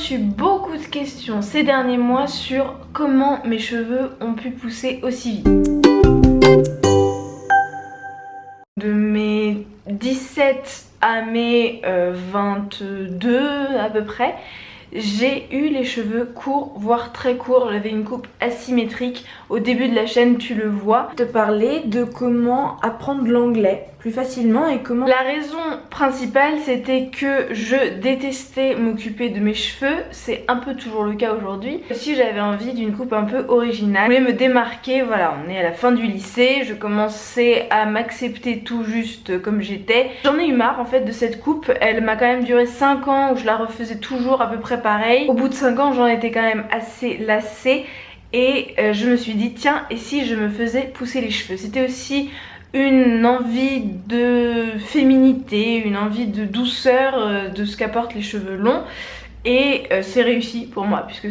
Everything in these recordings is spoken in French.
reçu beaucoup de questions ces derniers mois sur comment mes cheveux ont pu pousser aussi vite. De mes 17 à mes 22 à peu près, j'ai eu les cheveux courts, voire très courts. J'avais une coupe asymétrique. Au début de la chaîne, tu le vois. Je vais te parler de comment apprendre l'anglais plus facilement et comment... La raison principale, c'était que je détestais m'occuper de mes cheveux. C'est un peu toujours le cas aujourd'hui. Aussi, j'avais envie d'une coupe un peu originale. Je voulais me démarquer, voilà, on est à la fin du lycée. Je commençais à m'accepter tout juste comme j'étais. J'en ai eu marre en fait de cette coupe. Elle m'a quand même duré 5 ans où je la refaisais toujours à peu près pareil. Au bout de 5 ans, j'en étais quand même assez lassée. Et je me suis dit, tiens, et si je me faisais pousser les cheveux? C'était aussi une envie de féminité, une envie de douceur de ce qu'apportent les cheveux longs. Et c'est réussi pour moi puisque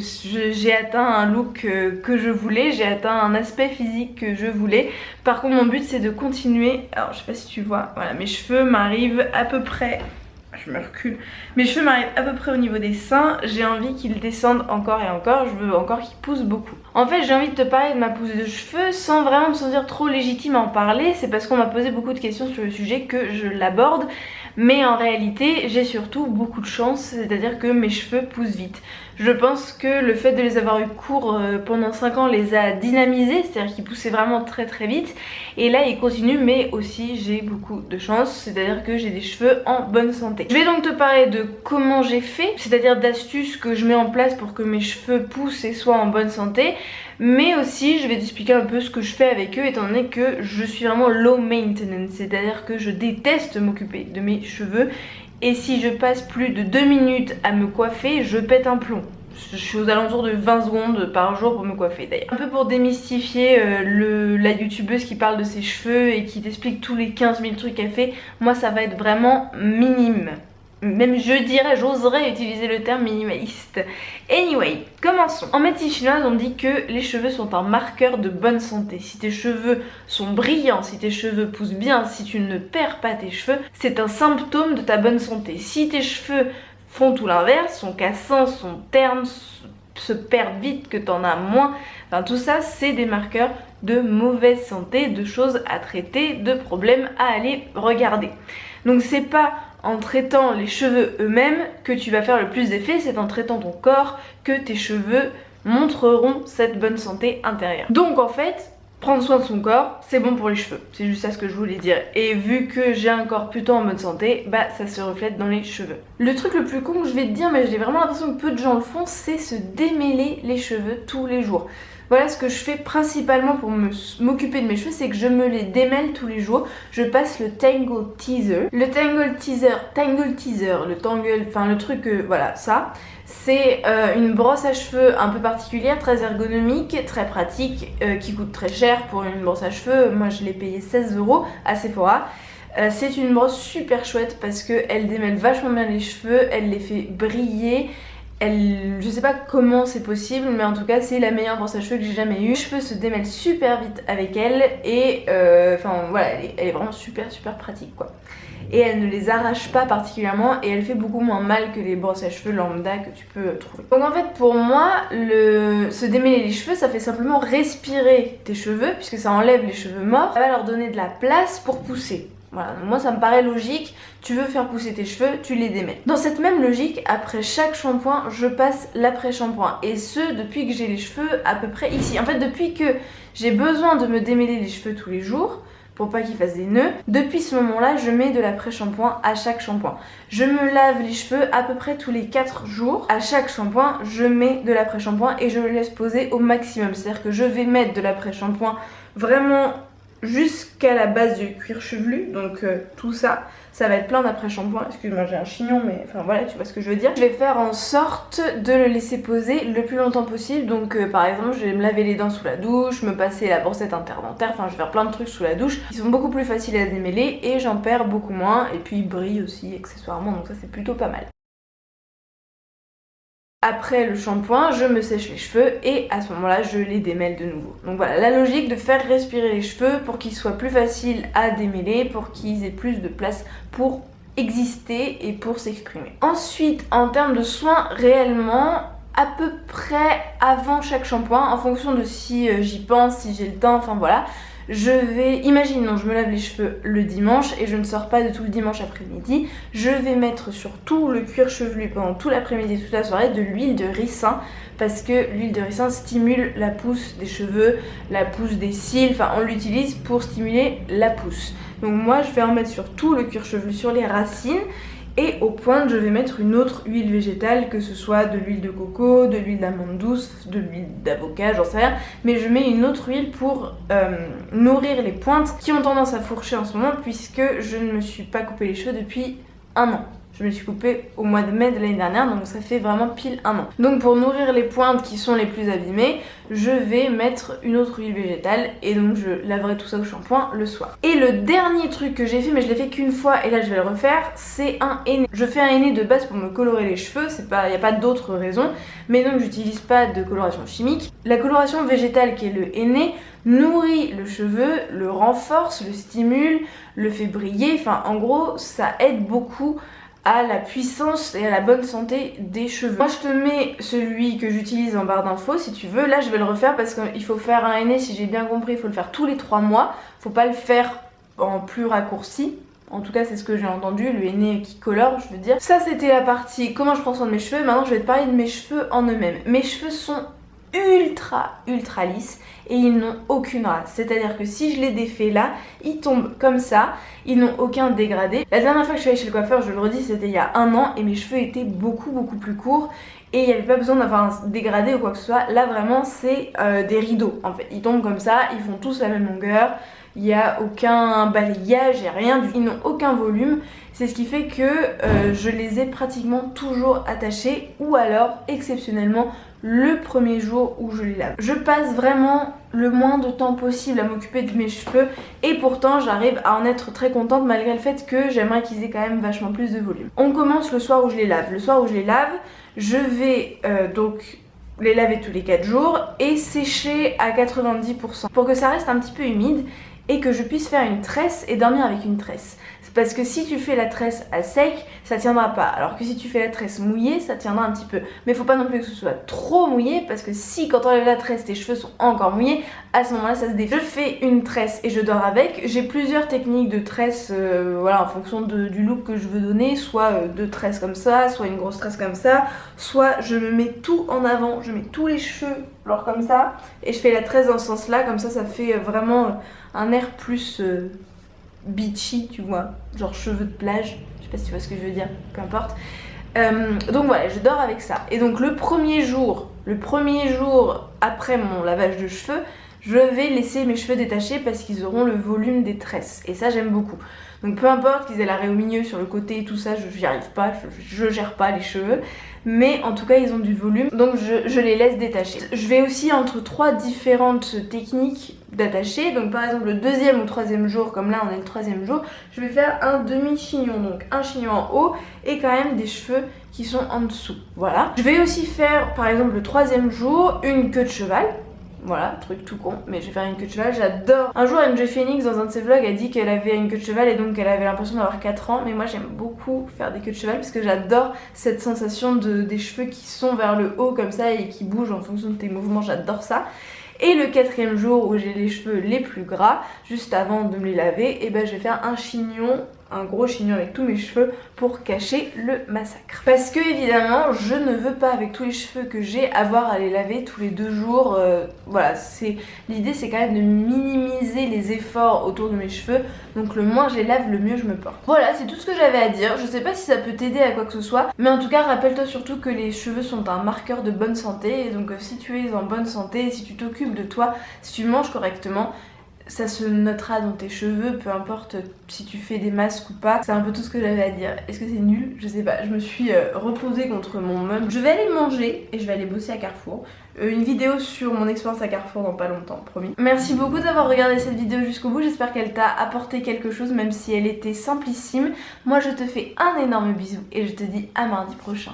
j'ai atteint un look que je voulais, j'ai atteint un aspect physique que je voulais. Par contre mon but c'est de continuer, alors je sais pas si tu vois, voilà mes cheveux m'arrivent à peu près... Je me recule. Mes cheveux m'arrivent à peu près au niveau des seins. J'ai envie qu'ils descendent encore et encore. Je veux encore qu'ils poussent beaucoup. En fait, j'ai envie de te parler de ma pousse de cheveux sans vraiment me sentir trop légitime à en parler. C'est parce qu'on m'a posé beaucoup de questions sur le sujet que je l'aborde. Mais en réalité, j'ai surtout beaucoup de chance. C'est-à-dire que mes cheveux poussent vite. Je pense que le fait de les avoir eu courts pendant 5 ans les a dynamisés. C'est-à-dire qu'ils poussaient vraiment très très vite. Et là, ils continuent. Mais aussi, j'ai beaucoup de chance. C'est-à-dire que j'ai des cheveux en bonne santé. Je vais donc te parler de comment j'ai fait, c'est-à-dire d'astuces que je mets en place pour que mes cheveux poussent et soient en bonne santé, mais aussi je vais t'expliquer un peu ce que je fais avec eux étant donné que je suis vraiment low maintenance, c'est-à-dire que je déteste m'occuper de mes cheveux et si je passe plus de 2 minutes à me coiffer, je pète un plomb. Je suis aux alentours de 20 secondes par jour pour me coiffer d'ailleurs. Un peu pour démystifier la youtubeuse qui parle de ses cheveux et qui t'explique tous les 15 000 trucs qu'elle fait, moi ça va être vraiment minime. Même j'oserais utiliser le terme minimaliste. Anyway, commençons. En médecine chinoise, on dit que les cheveux sont un marqueur de bonne santé. Si tes cheveux sont brillants, si tes cheveux poussent bien, si tu ne perds pas tes cheveux, c'est un symptôme de ta bonne santé. Si tes cheveux font tout l'inverse, sont cassants, sont ternes, se perdent vite, que t'en as moins, enfin tout ça c'est des marqueurs de mauvaise santé, de choses à traiter, de problèmes à aller regarder. Donc c'est pas en traitant les cheveux eux-mêmes que tu vas faire le plus d'effet, c'est en traitant ton corps que tes cheveux montreront cette bonne santé intérieure. Donc en fait, prendre soin de son corps, c'est bon pour les cheveux. C'est juste ça ce que je voulais dire. Et vu que j'ai un corps plutôt en bonne santé, bah ça se reflète dans les cheveux. Le truc le plus con que je vais te dire, mais j'ai vraiment l'impression que peu de gens le font, c'est se démêler les cheveux tous les jours. Voilà ce que je fais principalement pour m'occuper de mes cheveux, c'est que je me les démêle tous les jours. Je passe le Tangle Teaser. Le Tangle Teaser, le truc, voilà, ça. C'est une brosse à cheveux un peu particulière, très ergonomique, très pratique, qui coûte très cher pour une brosse à cheveux. Moi je l'ai payé 16 € à Sephora. C'est une brosse super chouette parce qu'elle démêle vachement bien les cheveux, elle les fait briller. Je sais pas comment c'est possible, mais en tout cas c'est la meilleure brosse à cheveux que j'ai jamais eue. Les cheveux se démêlent super vite avec elle et enfin voilà, elle est vraiment super pratique quoi. Et elle ne les arrache pas particulièrement et elle fait beaucoup moins mal que les brosses à cheveux lambda que tu peux trouver. Donc en fait pour moi, se démêler les cheveux ça fait simplement respirer tes cheveux puisque ça enlève les cheveux morts. Ça va leur donner de la place pour pousser. Voilà, donc moi ça me paraît logique, tu veux faire pousser tes cheveux, tu les démêles. Dans cette même logique, après chaque shampoing, je passe l'après-shampoing. Et ce, depuis que j'ai les cheveux à peu près ici. En fait, depuis que j'ai besoin de me démêler les cheveux tous les jours, pour pas qu'ils fassent des nœuds, depuis ce moment-là, je mets de l'après-shampoing à chaque shampoing. Je me lave les cheveux à peu près tous les 4 jours. À chaque shampoing, je mets de l'après-shampoing et je le laisse poser au maximum. C'est-à-dire que je vais mettre de l'après-shampoing vraiment jusqu'à la base du cuir chevelu, donc tout ça, ça va être plein d'après-shampoing. Excuse-moi, j'ai un chignon, mais enfin voilà, tu vois ce que je veux dire. Je vais faire en sorte de le laisser poser le plus longtemps possible. Donc par exemple, je vais me laver les dents sous la douche, me passer la brossette interdentaire, enfin je vais faire plein de trucs sous la douche qui sont beaucoup plus faciles à démêler et j'en perds beaucoup moins. Et puis ils brillent aussi accessoirement, donc ça c'est plutôt pas mal. Après le shampoing, je me sèche les cheveux et à ce moment-là, je les démêle de nouveau. Donc voilà, la logique de faire respirer les cheveux pour qu'ils soient plus faciles à démêler, pour qu'ils aient plus de place pour exister et pour s'exprimer. Ensuite, en termes de soins réellement, à peu près avant chaque shampoing, en fonction de si j'y pense, si j'ai le temps, enfin voilà, je vais, imaginons je me lave les cheveux le dimanche et je ne sors pas de tout le dimanche après-midi, je vais mettre sur tout le cuir chevelu pendant tout l'après-midi, toute la soirée de l'huile de ricin, parce que l'huile de ricin stimule la pousse des cheveux, la pousse des cils, enfin on l'utilise pour stimuler la pousse. Donc moi je vais en mettre sur tout le cuir chevelu, sur les racines. Et aux pointes, je vais mettre une autre huile végétale, que ce soit de l'huile de coco, de l'huile d'amande douce, de l'huile d'avocat, j'en sais rien. Mais je mets une autre huile pour nourrir les pointes qui ont tendance à fourcher en ce moment, puisque je ne me suis pas coupé les cheveux depuis 1 an. Je me suis coupée au mois de mai de l'année dernière, donc ça fait vraiment pile 1 an. Donc pour nourrir les pointes qui sont les plus abîmées, je vais mettre une autre huile végétale et donc je laverai tout ça au shampoing le soir. Et le dernier truc que j'ai fait, mais je l'ai fait qu'une fois et là je vais le refaire, c'est un henné. Je fais un henné de base pour me colorer les cheveux, il n'y a pas d'autre raison, mais donc j'utilise pas de coloration chimique. La coloration végétale qui est le henné nourrit le cheveu, le renforce, le stimule, le fait briller, enfin en gros ça aide beaucoup à la puissance et à la bonne santé des cheveux. Moi je te mets celui que j'utilise en barre d'infos si tu veux. Là je vais le refaire parce qu'il faut faire un henné, si j'ai bien compris, il faut le faire tous les 3 mois. Faut pas le faire en plus raccourci. En tout cas c'est ce que j'ai entendu, le henné qui colore je veux dire. Ça c'était la partie comment je prends soin de mes cheveux. Maintenant je vais te parler de mes cheveux en eux-mêmes. Mes cheveux sont ultra lisses et ils n'ont aucune race, c'est-à-dire que si je les défais là, ils tombent comme ça, ils n'ont aucun dégradé. La dernière fois que je suis allée chez le coiffeur, je le redis, c'était il y a 1 an et mes cheveux étaient beaucoup plus courts et il n'y avait pas besoin d'avoir un dégradé ou quoi que ce soit. Là vraiment c'est des rideaux en fait, ils tombent comme ça, ils font tous la même longueur, il n'y a aucun balayage, il n'y a rien, ils n'ont aucun volume. C'est ce qui fait que je les ai pratiquement toujours attachés ou alors exceptionnellement le premier jour où je les lave. Je passe vraiment le moins de temps possible à m'occuper de mes cheveux et pourtant j'arrive à en être très contente malgré le fait que j'aimerais qu'ils aient quand même vachement plus de volume. On commence le soir où je les lave. Le soir où je les lave, je vais donc les laver tous les 4 jours et sécher à 90% pour que ça reste un petit peu humide et que je puisse faire une tresse et dormir avec une tresse. Parce que si tu fais la tresse à sec, ça tiendra pas. Alors que si tu fais la tresse mouillée, ça tiendra un petit peu. Mais faut pas non plus que ce soit trop mouillé parce que si quand on enlève la tresse, tes cheveux sont encore mouillés, à ce moment-là ça se défait. Je fais une tresse et je dors avec. J'ai plusieurs techniques de tresse voilà, en fonction du look que je veux donner. Soit 2 tresses comme ça, soit une grosse tresse comme ça. Soit je me mets tout en avant, je mets tous les cheveux genre comme ça. Et je fais la tresse dans ce sens-là, comme ça ça fait vraiment un air plus... beachy, tu vois, genre cheveux de plage, je sais pas si tu vois ce que je veux dire, peu importe. Donc voilà, je dors avec ça. Et donc le premier jour après mon lavage de cheveux, je vais laisser mes cheveux détachés parce qu'ils auront le volume des tresses. Et ça j'aime beaucoup. Donc peu importe qu'ils aient l'arrêt au milieu, sur le côté et tout ça, j'y arrive pas, je gère pas les cheveux. Mais en tout cas ils ont du volume, donc je les laisse détacher. Je vais aussi entre 3 différentes techniques d'attacher. Donc par exemple le 2e ou 3e jour, comme là on est le 3e jour, je vais faire un demi-chignon. Donc un chignon en haut et quand même des cheveux qui sont en dessous. Voilà. Je vais aussi faire par exemple le 3e jour une queue de cheval. Voilà, truc tout con, mais je vais faire une queue de cheval, j'adore. Un jour MJ Phoenix dans un de ses vlogs a dit qu'elle avait une queue de cheval et donc elle avait l'impression d'avoir 4 ans. Mais moi j'aime beaucoup faire des queues de cheval parce que j'adore cette sensation des cheveux qui sont vers le haut comme ça et qui bougent en fonction de tes mouvements, j'adore ça. Et le 4e jour où j'ai les cheveux les plus gras, juste avant de me les laver, et ben je vais faire un chignon, un gros chignon avec tous mes cheveux pour cacher le massacre. Parce que évidemment je ne veux pas avec tous les cheveux que j'ai avoir à les laver tous les 2 jours. Voilà, l'idée c'est quand même de minimiser les efforts autour de mes cheveux. Donc le moins je les lave, le mieux je me porte. Voilà, c'est tout ce que j'avais à dire. Je sais pas si ça peut t'aider à quoi que ce soit, mais en tout cas rappelle-toi surtout que les cheveux sont un marqueur de bonne santé. Et donc si tu es en bonne santé, si tu t'occupes de toi, si tu manges correctement, ça se notera dans tes cheveux, peu importe si tu fais des masques ou pas. C'est un peu tout ce que j'avais à dire. Est-ce que c'est nul? Je sais pas, je me suis reposée contre mon meuble. Je vais aller manger et je vais aller bosser à Carrefour. Une vidéo sur mon expérience à Carrefour dans pas longtemps, promis. Merci beaucoup d'avoir regardé cette vidéo jusqu'au bout. J'espère qu'elle t'a apporté quelque chose, même si elle était simplissime. Moi je te fais un énorme bisou et je te dis à mardi prochain.